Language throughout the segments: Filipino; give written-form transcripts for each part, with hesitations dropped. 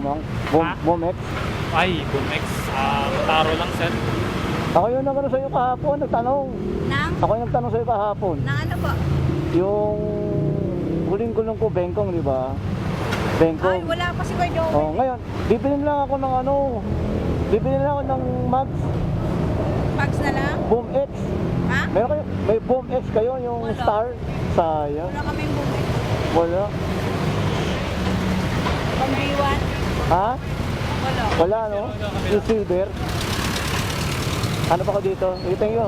mang? Ha? Boom X? Ay, Boom X. Taro lang, sir. Ako yung nagano sa'yo kahapon, nagtanong. Nang? Ako yung nagtanong sa'yo kahapon. Nang ano po? Yung huling gulong ko, Bengkong, di ba? Ay, Bengkong. wala pa si Kuya Joel. Oh, ngayon, bibili lang ako ng ano, bibili lang ako ng Max, Bags na lang? Boom X. Ha? Meron kayo, may Boom X kayo, yung Wala. Star. Sayang. Wala kaming bumili. Wala. Pang B1? Ha? Wala. Wala, no? Yung silver. Ano pa ko dito? Thank you.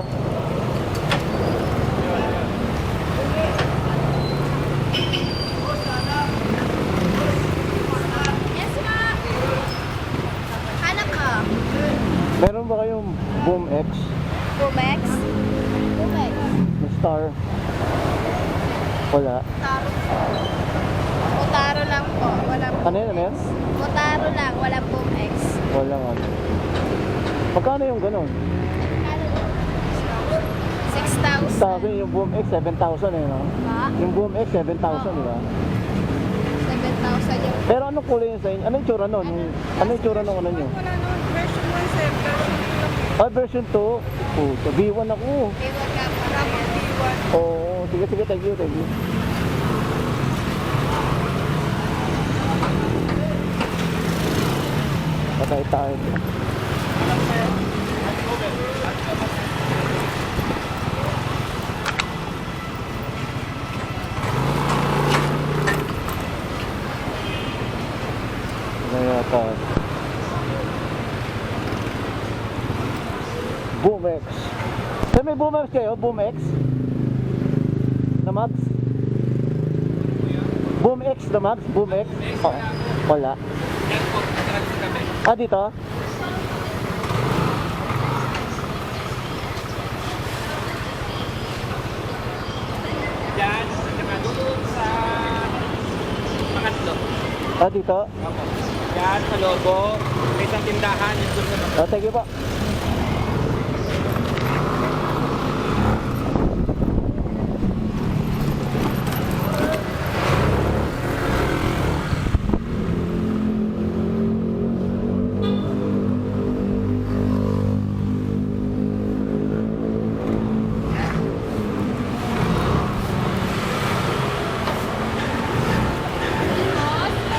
Yes, ma. Hanap ka. Meron ba kayong Boom X? Bumex? Bumex. Yung Star? Wala. Taro. Utaro lang po. Walang Ano yun? Ano yun? Utaro lang. Walang Bumex. Wala nga. Magkano yung ganun? 6,000. Sabi yung Boom X, 7,000 eh, no? Pa? Yung Boom X, 7,000, di ba? 7,000 yung... Pero anong kulay yun sa inyo? Ano yung tsura nun? Ano yung tsura nung ano nyo? Wala naman. Version 1, sir. Ah, version 2? Puto, B1 ako. B1 ka pa. B1. Oo, sige, sige, thank you, thank you. Patay tayo. Ano yata? Boom X. Sir, may Boom X kayo? Boom X? Na Max? Boom X na Max? Boom X? Oo. Wala. Ah, dito? Yan, saka doon sa Pangatlo. Ah, dito? Opo. Yan, sa logo. May isang tindahan. Yung doon sa Ah, thank you po.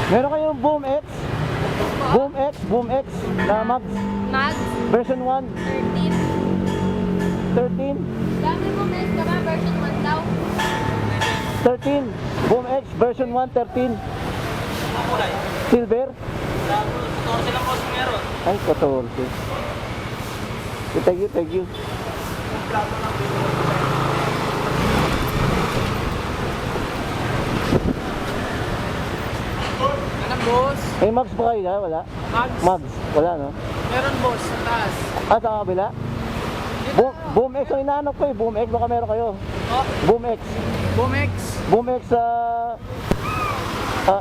Meron kayong Boom X? Boom X, Boom X na Max Max, version 1, 13. 13, Dami mo, Mes, ka ba? Version 1 daw. 13, Boom X version 1, 13, kulay. silver. Sa 14 lang po meron. Ay, 14. Thank you, thank you. Anong boss? May Max ba kayo? Wala? Max? Max, wala no? Meron boss, sa taas. Ah, sa kabila? Boom X ang inaanap ko eh. Boom X, baka meron kayo. Oh, Boom X. Bumex. Boom X sa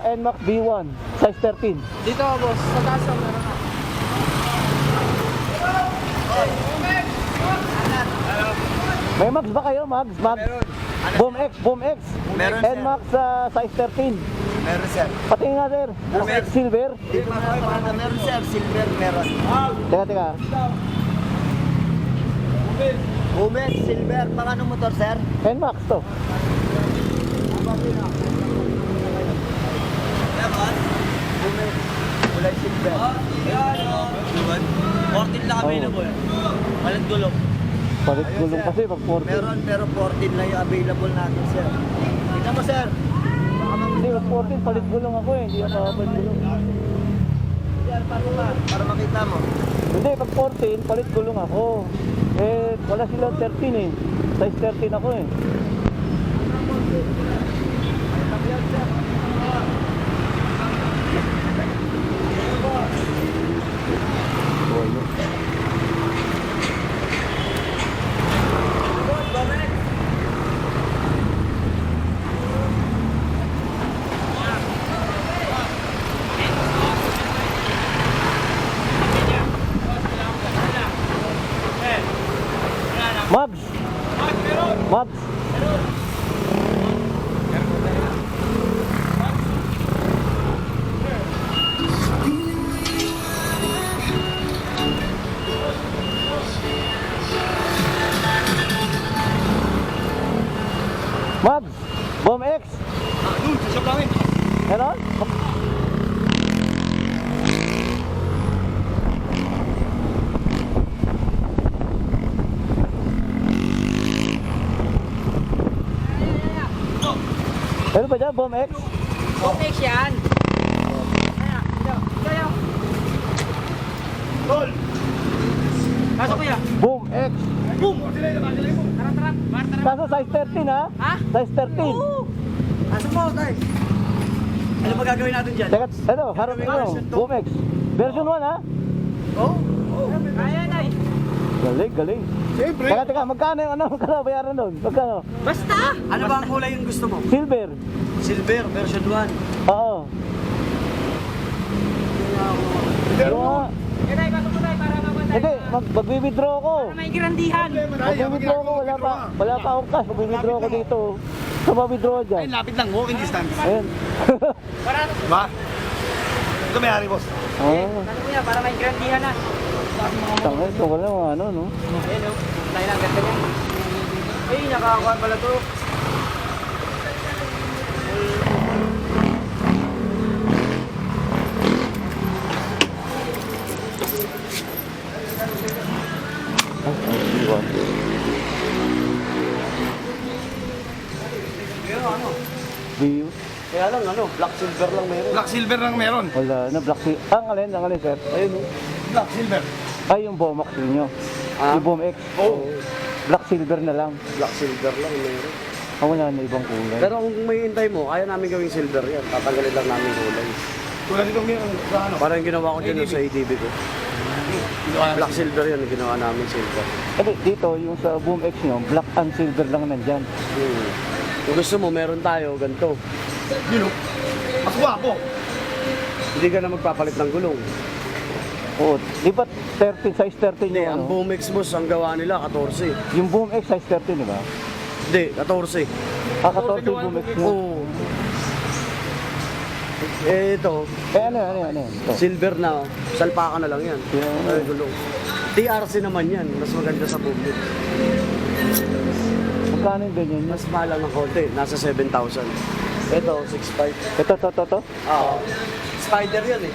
NMAX B1, size 13. Dito boss, sa taas ang meron ako. May Max ba kayo? Max? Max? Boom X, Boom X. Meron, sir. NMAX sa size 13. Meron sir. Patingin nga sir. Boom X. Silver. Dito na meron sir, silver meron. Teka, teka. Bumex, silver, pang ano motor sir? NMAX to. Bumex, kulay silver. 14 lang available. Walang gulong. Palit Ayun, gulong sir. kasi pag 14. Meron, pero 14 lang yung available natin sir. Tingnan mo sir. Baka Hindi, pag 14 palit gulong ako eh. Hindi ako palit gulong. para makita mo. Hindi, pag 14 palit gulong ako. Eh, wala sila 13 eh. Size 13 ako eh. Mags! Mags! Ano ba dyan? Boom X? Bomex yan. Kaya. Tol. Pasok kuya. Boom X. Boom. Tara, tara. Tara. Kaso size 13 ha? Ha? Size 13. Asa mo, tay? Ano ba gagawin natin dyan? Teka, ano, harap mo. Boom X. Version 1 ha? Oh? Kaya na eh. Galing, galing. Siyempre. Teka, magkano yung ano, magkano bayaran nun? Magkano? Basta. Ano ba ang kulay yung gusto mo? Silver. Silver, version 1. Oo. Pero nga, Kaya tayo, pasok mo tayo para mabantay. hindi, mag-withdraw ako. May garandihan. Mag-withdraw ako, wala pa akong cash. Mag-withdraw ako dito. Sa ma-withdraw dyan. Ay, lapit lang, walking distance. Ayan. Para, Diba? Ito may hari, boss. Oo. ano kuya, para may garandihan na. Tangay, ito wala mga ano, no? Ayun o. Tayo lang, ganda yan. Ay, nakakakuha pala to. View. Kaya lang, ano, black silver lang meron. Black silver lang meron. Wala na, black silver. Ang alin, sir? Ayun, oh. Black silver. Ay, yung Bomax ninyo. Yung Boom X. Oh. Black silver na lang. Black silver lang meron. Wala na ibang kulay. Pero kung may hintay mo, kaya namin gawing silver yan. Tatanggalin lang namin kulay. Tulad dito meron sa ano. Parang ginawa ko dyan sa ATV ko. Black silver yan, ginawa namin silver. Kasi dito, yung sa Boom X nyo, black and silver lang nandyan. Kung gusto mo, meron tayo, ganito. Yun o. Mas guwapo. Hindi ka na magpapalit ng gulong. Oo, di ba 13, size 13 Hindi, yung ang ano? Boom X boss, ang gawa nila, 14. Yung Boom X, size 13, di ba? Hindi, 14. Ah, 14 yung Boom X mo. Oo. Eh, ito, Eh, ano? Ito. silver na, salpakan na lang yan. Yeah. Ay, gulong. TRC naman yan, mas maganda sa Boom X. Magkano yung ganyan nyo? Mas mahal lang ng konti, nasa 7,000. Ito, 6,500. Ito. Oo. Spider yan eh.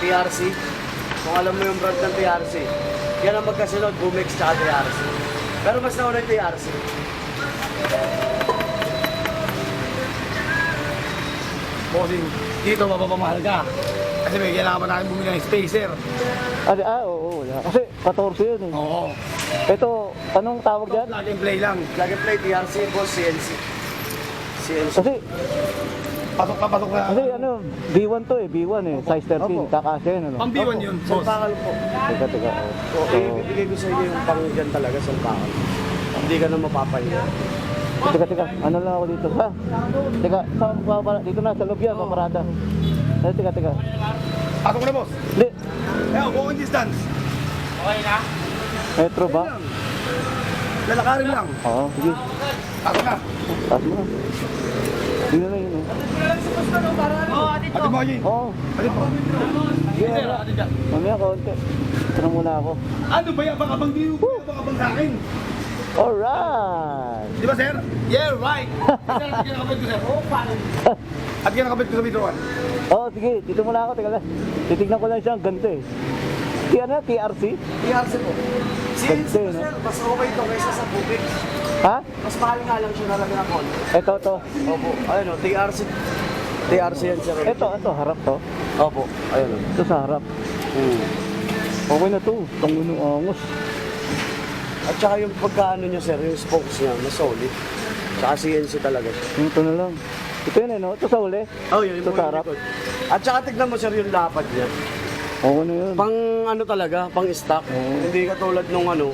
TRC. Kung alam mo yung brand ng TRC. Yan ang magkasunod, Boom X tsaka TRC. Pero mas nauna yung TRC. Bossing, dito mapapamahal ka. Kasi may kailangan pa natin bumili ng spacer. Oo, wala. Kasi 14 yun eh. Oo. Ito, anong tawag dyan? Plug and play lang. Plug and play TRC, boss, CNC. CNC. Kasi, Pasok na. kasi ano, B1 to eh, B1 eh, size 13, Opo. kakasya yun ano. Pang B1 yun, boss. Salpakan po. Teka. So, ibibigay ko sa inyo yung pang dyan talaga, salpakan. Hindi ka na mapapahiya. Teka, ano lang ako dito ha? Teka, dito na, sa loob yan, paparada. Teka. Pasok na, boss. Hindi, Eh, walking distance. Okay na? metro ba? Lalakarin lang. Oo, sige. Pasok na. Taas mo na. Yun na yun eh. Oo, atid Ate ko. Moji. Oo, Ate po. sige Sir, na. ate dyan. Mamaya konti. Ito muna ako. Ano ba yan? Baka bang di baka bang sa akin? Alright! Di ba, sir? Yeah, right. Sir, at kinakabit ko, sir. At kinakabit ko sa Metro 1. Oo, sige, dito muna ako, teka lang. Titignan ko lang siya, ang ganda eh. TRC? TRC po. CNC Ganda, po, no? sir. Mas okay ito kaysa sa Boom X. Ha? Mas mahal nga lang siya nalagyan ng konti. Ito. Opo. Ayun o, TRC. TRC yan, sir. Ito, harap to. Opo. Ayun o. Ito sa harap. Okay na to. Tangunong angos. At saka yung pagkaano niya, sir, yung spokes niya, mas solid. Tsaka CNC talaga siya. Ito na lang. Ito yun eh, no? Ito sa uli. Oh, yun Ito po sa yung harap. likod. At saka tignan mo, sir, yung lapad niya. Okay na yun. Pang ano talaga, pang stock. Oo. Hindi katulad nung ano,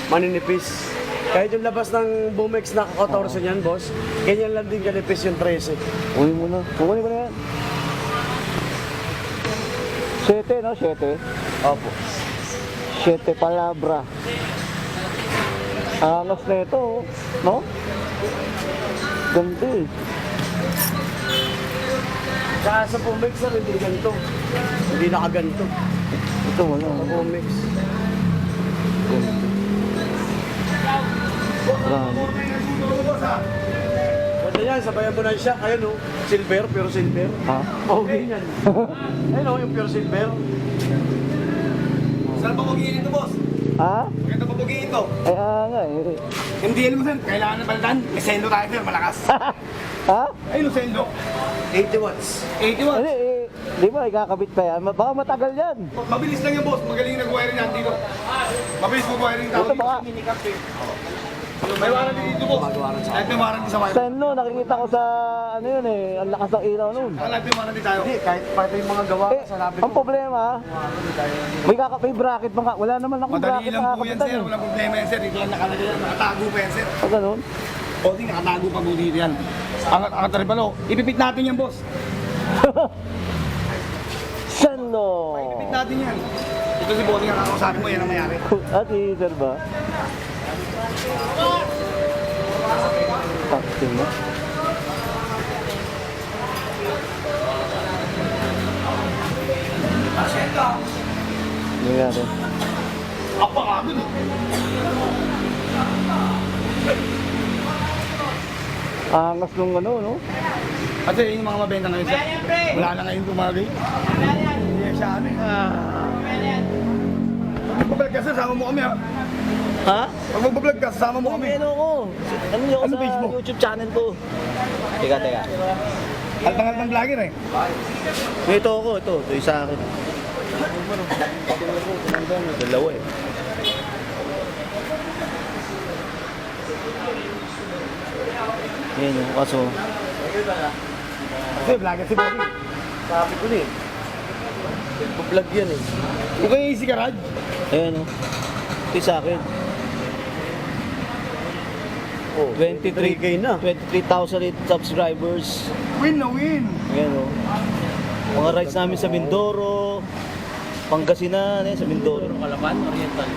maninipis. Kahit yung labas ng Boom X na 14 niyan, boss, ganyan lang din kanipis yung 13. Uwi mo na. Kukunin ko na yan. 7, no? 7. Opo. 7 palabra. Angas na ito, oh. No? Ganda eh. Tsaka sa Boom X, sir, hindi ganito. Hindi nakaganto. Ito wala. Sa Boom X. Grabe. Ganda yan, sabayan mo na siya. Ayun o, silver, pure silver. Ha? Oh, ganyan. Ayun o, yung pure silver. Saan pa pagiin ito, boss? Ha? Maganda pa pagiin ito. Ay, nga eh. MDL mo, sir. Kailangan na palitan. May sendo tayo, sir. Malakas. Ha? Ay, Lucendo. 80 watts. 80 watts. Hindi, di ba ikakabit pa yan? Baka matagal yan. Mabilis lang yan, boss. Magaling nag-wiring yan dito. Mabilis mag-wiring tao Ito dito. baka, May warranty dito, boss. Kahit may warranty sa wiring. Senlo, nakikita ko sa ano yun eh, ang lakas ng ilaw nun. Kahit may warranty tayo. Hindi, kahit pati yung mga gawa Eh, sa labi ang problema, may bracket pa nga. Wala naman akong Madali bracket lang na po yan, kakapitan sir. eh. Walang problema yan, sir. Dito lang nakalagay yan. Nakatago pa yan, sir. O ganun. O, di, nakatago pa po dito yan. Ang taripalo. Ipipit natin yan, boss. Senlo! Ipipit natin yan. Ito si Bossing ang kakausapin mo, yan ang mayari. At sir ba? Taxi mo. Ano natin? Apakagod. Angas nung ano, no? Kasi yun yung mga mabenta ngayon, sir. Wala na ngayon tumagay. Hindi siya ano eh. Pag magbablog ka, sir, sama mo kami ha. Ha? Pag magbablog ka, sasama mo kami. Ano ko? Ano niyo ako Ano sa page mo? YouTube channel ko? Teka. Altang-altang vlogger eh. Ito ako, ito yung sa akin. Dalawa eh. Yan yung kaso. Kasi vlogger si Bobby. Sabi ko eh. Vlog yan eh. Huwag kayo easy garage. Ayan o. Ito yung sa akin. Oh, 23K na. 23,000 subscribers. Win na win. Ayan o. Mga rides namin sa Mindoro, Pangasinan, sa Mindoro. Kalaban, Oriental.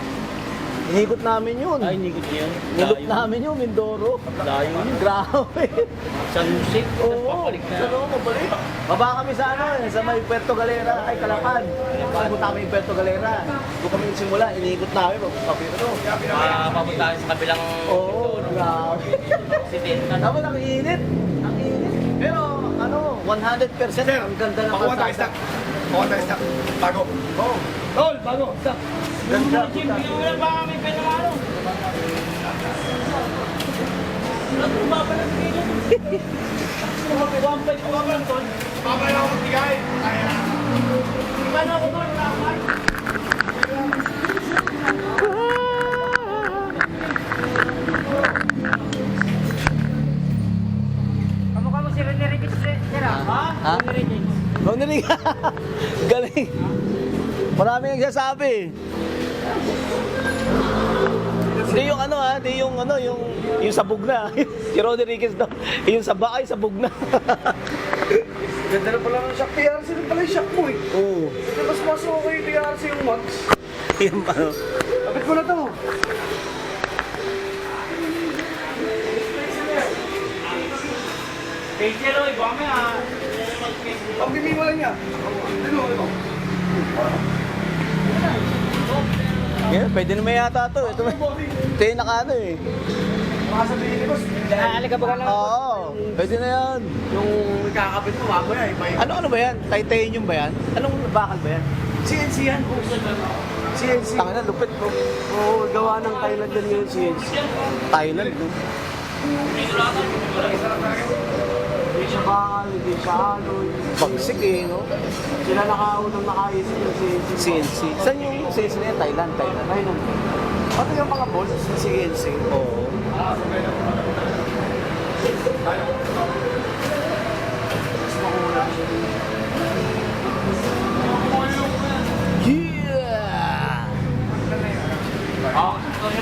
Inikot namin yun. Ay, hindi ko yun. Nilok namin yung Mindoro. Layo yun. Grabe. San Jose. Oo. Papalik na. Ano, mabalik. Baba kami sa ano, sa may Puerto Galera. Ay, Calapan. Papunta kami yung Puerto Galera. Doon kami simula, inikot namin. Papiro. Papunta sa kabilang Oo, grabe. Occidental. Tapos ang init. Ang init. Pero ano, 100% Sir, ang ganda ng pakuha tayo kalsada. stock. Pakuha tayo stock. Bago. Oo. Tol, bago. Stock. Ganda. Babay ako magbigay. Kaya na. Ha? Ronnie Galing. Marami nagsasabi. Hindi yung ano ha, hindi yung ano, yung sabog na. Si Rodriguez daw, yung sabay, sabog na. Ganda na pala ng shock. TRC na pala yung shock mo eh. Oo. Ito mas okay yung TRC yung Max. Yan pa no. Kapit ko na to. Ang bibig lang niya. Ano? Yan, pwede naman yata to. Ito yung naka-ano eh. Baka sabihin ni boss, Oo, pwede na yan. yung kakapit mo, mamaya iba yung Ano ba yan? Titanium ba yan? Anong bakal ba yan? CNC yan, boss. CNC. Tangina, lupit ko. Oo, gawa ng Thailand din yung CNC. Thailand, no? Hindi siya bakal, hindi siya alloy. Pagsik eh, no? Sila nakaunang nakaisip yung CNC. CNC. Saan yung CNC na yan? Thailand. Thailand. Pati yung mga bolts sa CNC. Oo. Yeah!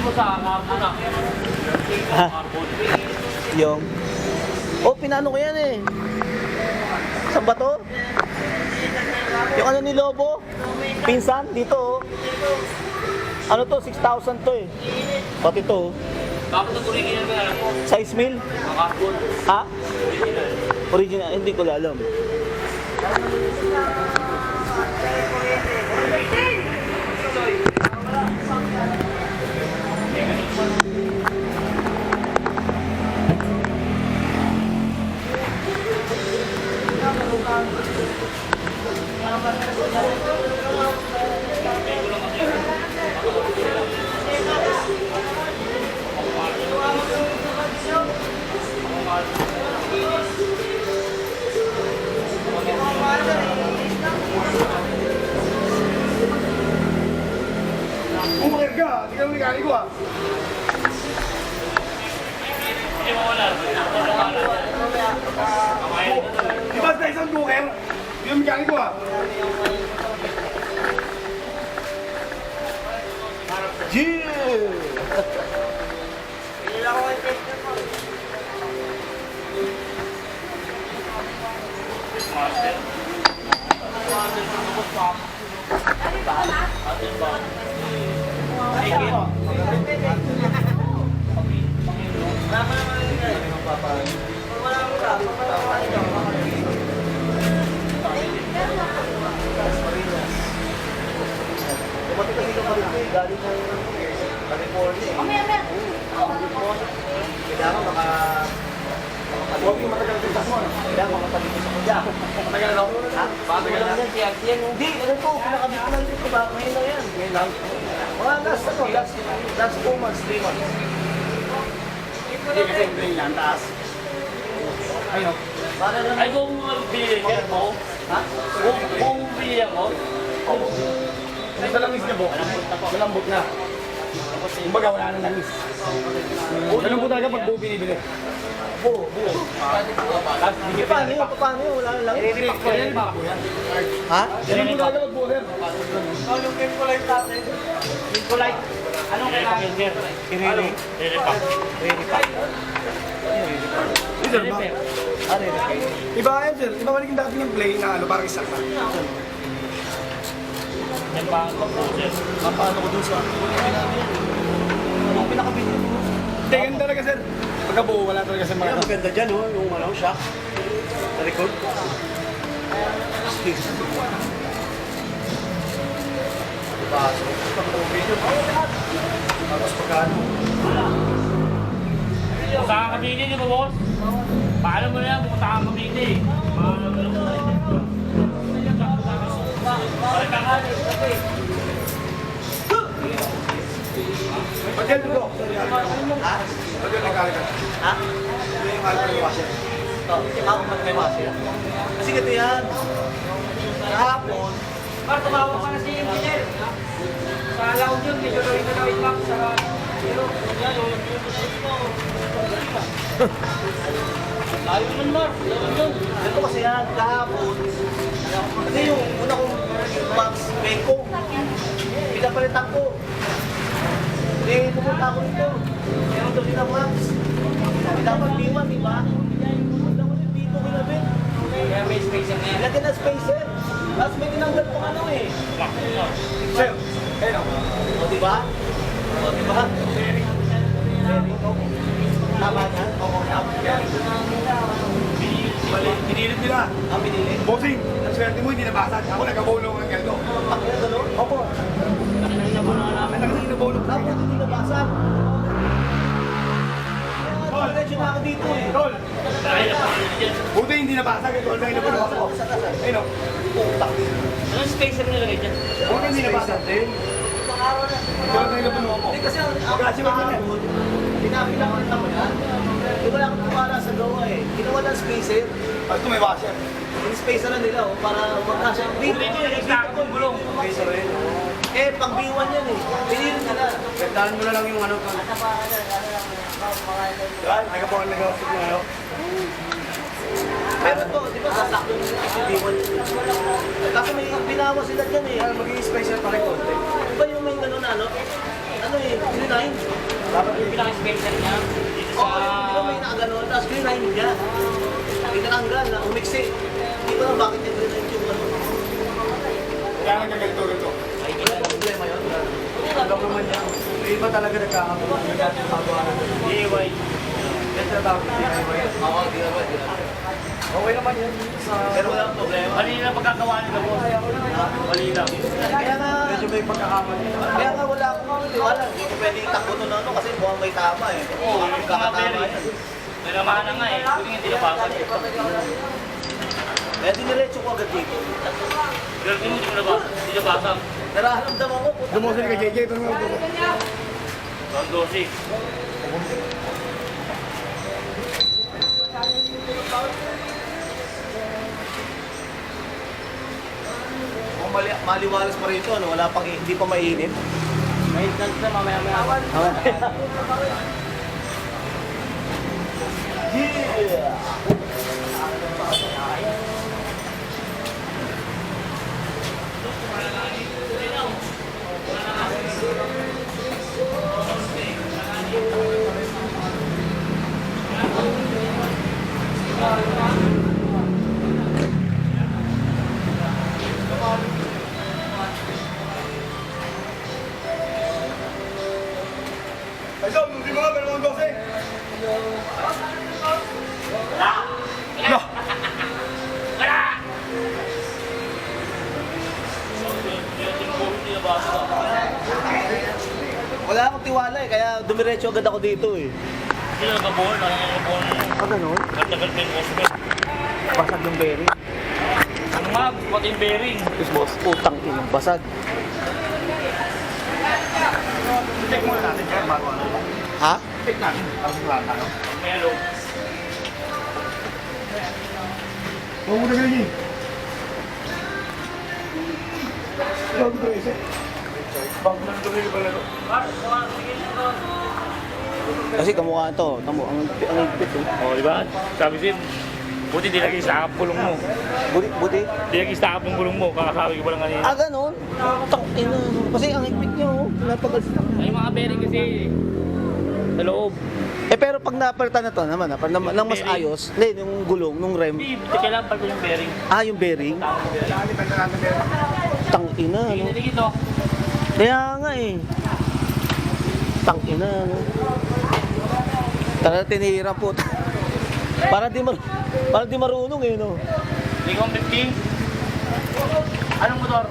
Mo sa carbon na. Yung... Oh, pinano ko yan eh. Saan ba to? Yung ano ni Lobo? Pinsan? Dito oh. Ano to? 6,000 to eh. Pati to oh. Bakit ito original ka alam mo? Size mill? Carbon. Ha? Original? Hindi ko alam. ka, hindi ka ng mekaniko ah. Di ba sa isang duker? Yung mekaniko ah. Dumating kasi ng Cavite, galing ng California. Kailangan Huwag yung matagal din sa kuwan. kailangan makapalitis ako dyan. Matagal na ako. Ha? Matagal na. Hindi, ano to, pinakabit ko lang dito ba? Ngayon lang yan. Ngayon lang. Mga last 4 months, 3 months. Hindi kasi yung brain yan, taas. Ayun. Para na Ay, kung binili mo, Ha? kung binili mo, Sa langis niya po. Malambot na. Kumbaga wala nang langis. Ganun po talaga pag buo binibili. Buo. Paano yun? Paano yun? Wala lang. Ha? Ganun po talaga pag buo sir. Nicolite, anong kailangan? Kirili. Sir, ba? Ano yun? Iba yan sir. Iba balik yung dati ng play na ano, parang isa na. Yan pa ang pag-process. Paano ko dun sa yung pinakabit ko? Hindi, ganun talaga sir. Pagka buo, wala talaga sa mga. Maganda dyan, oh, yung ano, shock. Sa likod. Tapos pagkano? Punta ka Cavite, di ba, boss? Paano mo na yan? Punta ka Cavite. Ba't yan bro? Ba't yan nagkalikan? Ha? Yung alcohol washer. Ito, ako may masya. Kasi ganito yan. Kahapon, Par, tumawag ka na si engineer. Sa lounge yun, medyo gawin ka gawin lang sa zero. Yan, yung layo naman, Mar. Layo yun. ganito kasi yan, kahapon. Kasi yung una kong Max Beko, pinapalitan ko. Eh, pumunta ako nito. Meron daw silang Max. Dapat B1, di ba? Wala ko yung dito kinabit. Kaya may spacer na yan. Ilagyan na spacer. Tapos may tinanggal ko ano eh. Sir, ayun o. O, di ba? O, di ba? Very okay. Tama na? Oo, tama yan. Mali, pinilit nila. Ang binili. Bossing, ang swerte mo hindi nabasag. Ako nagkabulong ang ganito. Ang ina gano'n? Opo. Ang nakasing nabulong. Tapos hindi nabasag. Diretso na ako dito eh. Tol, buti hindi nabasag. Ito lang nabulong ako. Ayun o. Anong spacer nilagay dyan? Buti hindi nabasag. Ito lang nabulong ako. Hindi kasi ang Magkasi ba yan? pinapilakita mo yan. Di wala akong kumala sa gawa eh. Ginawa ng spacer. Ito may washer. Yung spacer na nila oh, para magkasya. Dito yung exact kong gulong. Spacer rin. Eh, pang B1 yan eh. Pinili nila. Pagdaan mo na lang yung ano. Yan, nagkabuhan na gawin na ngayon. Pero to, di ba sasakto yung B1 yun? Kasi may binawa sila dyan eh. Kaya magiging spacer pa rin konti. Di ba yung may gano'n ano? Ano eh, green Dapat yung pinaka-spacer niya. Dito Oo, sa... di ba may nakagano'n? Tapos green line niya. Itinanggal na, umiksi. Hindi ko lang bakit yung green line yung ano. Kaya nagkaganito. Wala pa problema yun. Alam naman yan. Yung iba talaga nagkakabuhan. Nagkakabuhan. DIY. Yan tinatawag yung DIY. Oo, di naman. Okay naman yan. Pero wala akong problema. Mali na pagkagawa nila, boss. Mali lang. Kaya nga, Medyo may pagkakamali. kaya nga wala akong tiwala. Hindi ko pwede itakbo to na ano kasi mukhang may tama eh. Oo, yung mga Kakatama bearing. yan. May naman na nga eh. Kuning hindi nabasag. Kaya diniretso ko agad dito. Pero hindi mo nabasag. Hindi nabasag. Nararamdaman ko. Dumusin ka JJ. Ito naman po. Ang dosi. Kung maliwalas pa rito, ano, wala pang, hindi pa mainit. Maintenance na mamaya-maya. Ay, so, hindi mo nga, pero mga 12. Wala akong tiwala eh, kaya dumiretso agad ako dito eh. Sino nagkabuhol? Nagkabuhol. Ah, ganun? Nagtagal pa yung customer. Basag yung bearing. Ang mag, pati yung bearing. Tapos boss, putang inang basag. Check muna natin, kaya bago ano. Ha? Check natin, para sigurado tayo. Melo. Huwag mo na ganyan. Bago na isa. Bago na tuloy yung balaro. Kasi kamukha to. Tamo, ang higpit eh. Oh, di ba? Sabi din, buti di lagi sa pulong mo. Buti. Di lagi sa ng pulong mo, kakasabi ko pa lang kanina. Ah, ganun? Tang ina. Kasi ang higpit niyo, oh. Napagal. Ay, mga bearing kasi sa loob. Eh pero pag napalitan na to naman, nang mas Bearing. ayos, hindi, yung gulong, nung rem. Hindi, kailangan pa ko yung bearing. Ah, yung bearing. Tang ina, no? Hindi dito. Kaya nga eh. Tang ina, no? Talaga tinihira po. Para di marunong eh, no? Hindi ko 15. Anong motor?